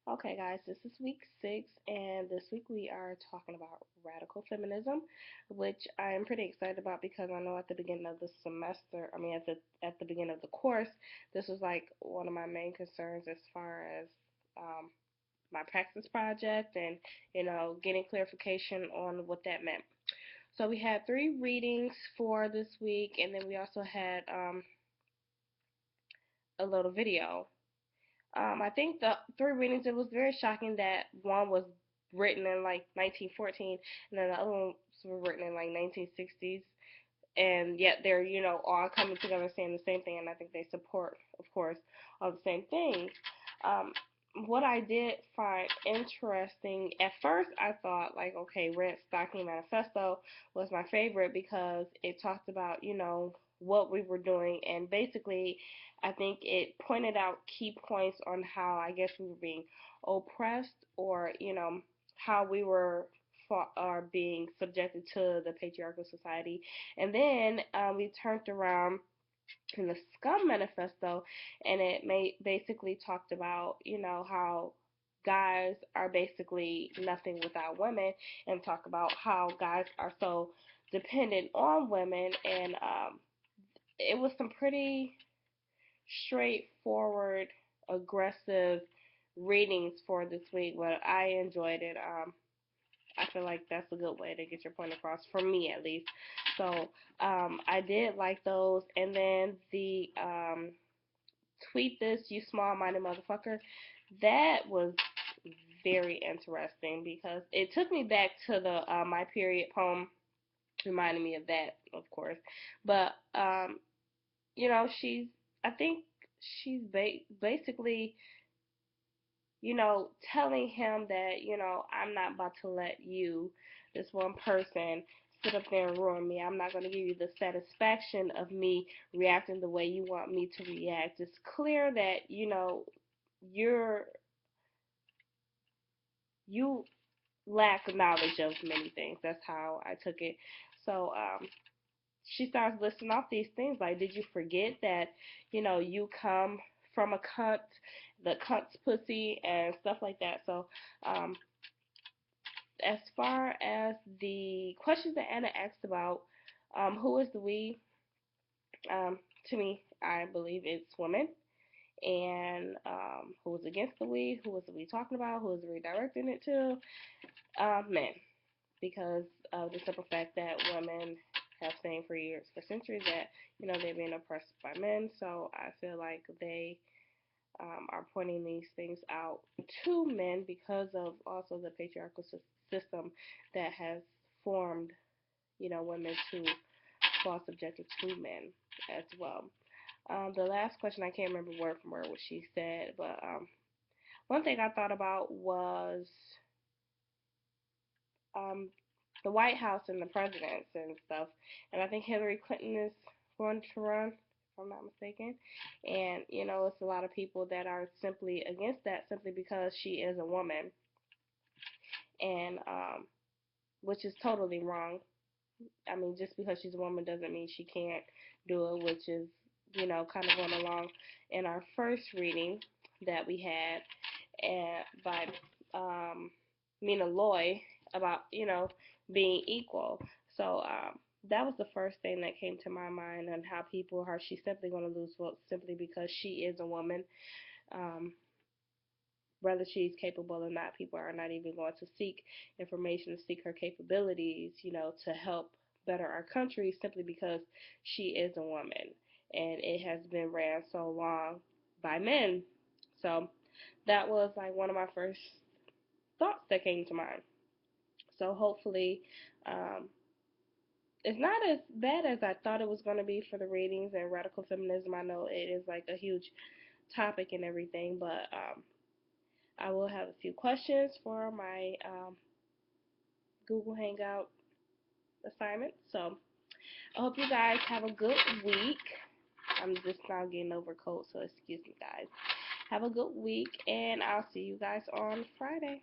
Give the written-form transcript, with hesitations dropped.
Okay, guys, this is week 6, and this week we are talking about radical feminism, which I'm pretty excited about because I know at the beginning of the semester, at the beginning of the course, this was like one of my main concerns as far as um, my practice project and getting clarification on what that meant. So we had 3 readings for this week, and then we also had a little video. I think the 3 readings, it was very shocking that one was written in like 1914 and then the other ones were written in like 1960s. And yet they're, all coming together saying the same thing. And I think they support, of course, all the same things. Um, what I did find interesting, at first I thought, like, okay, Red Stocking Manifesto was my favorite because it talked about, what we were doing. And basically, I think it pointed out key points on how I guess we were being oppressed, or, how we were are being subjected to the patriarchal society. And then we turned around in the Scum Manifesto, and it basically talked about, how guys are basically nothing without women, and talk about how guys are so dependent on women. And it was some pretty straightforward, aggressive readings for this week, but I enjoyed it. I feel like that's a good way to get your point across, for me at least. So I did like those. And then the tweet this, you small-minded motherfucker, that was very interesting because it took me back to the My Period poem, reminding me of that, of course. But she's, I think she's basically, telling him that, I'm not about to let you, this one person, sit up there and ruin me. I'm not going to give you the satisfaction of me reacting the way you want me to react. It's clear that, you're, you lack knowledge of many things. That's how I took it. So, she starts listing off these things like, did you forget that, you come from a cunt, the cunt's pussy, and stuff like that. So, as far as the questions that Anna asked about, who is the we? To me, I believe it's women. And who is against the we? Who is the we talking about? Who is the redirecting it to? Men. Because of the simple fact that women have saying for years, for centuries, that they've been oppressed by men. So I feel like they are pointing these things out to men because of also the patriarchal system that has formed, women to fall subjected to men as well. The last question, I can't remember word for word what she said, but one thing I thought about was um, the White House and the presidents and stuff. And I think Hillary Clinton is going to run, if I'm not mistaken. And, it's a lot of people that are simply against that simply because she is a woman. And, which is totally wrong. I mean, just because she's a woman doesn't mean she can't do it, which is, kind of going along in our first reading that we had by Mina Loy about, being equal. So that was the first thing that came to my mind, on how she's simply going to lose votes simply because she is a woman. Um, Whether she's capable or not, people are not even going to seek information, to seek her capabilities, to help better our country simply because she is a woman. And it has been ran so long by men. So that was like one of my first thoughts that came to mind. So hopefully, um, it's not as bad as I thought it was going to be for the readings and radical feminism. I know it is like a huge topic and everything, but I will have a few questions for my Google Hangout assignment. So I hope you guys have a good week. I'm just now getting over a cold, so excuse me, guys. Have a good week, and I'll see you guys on Friday.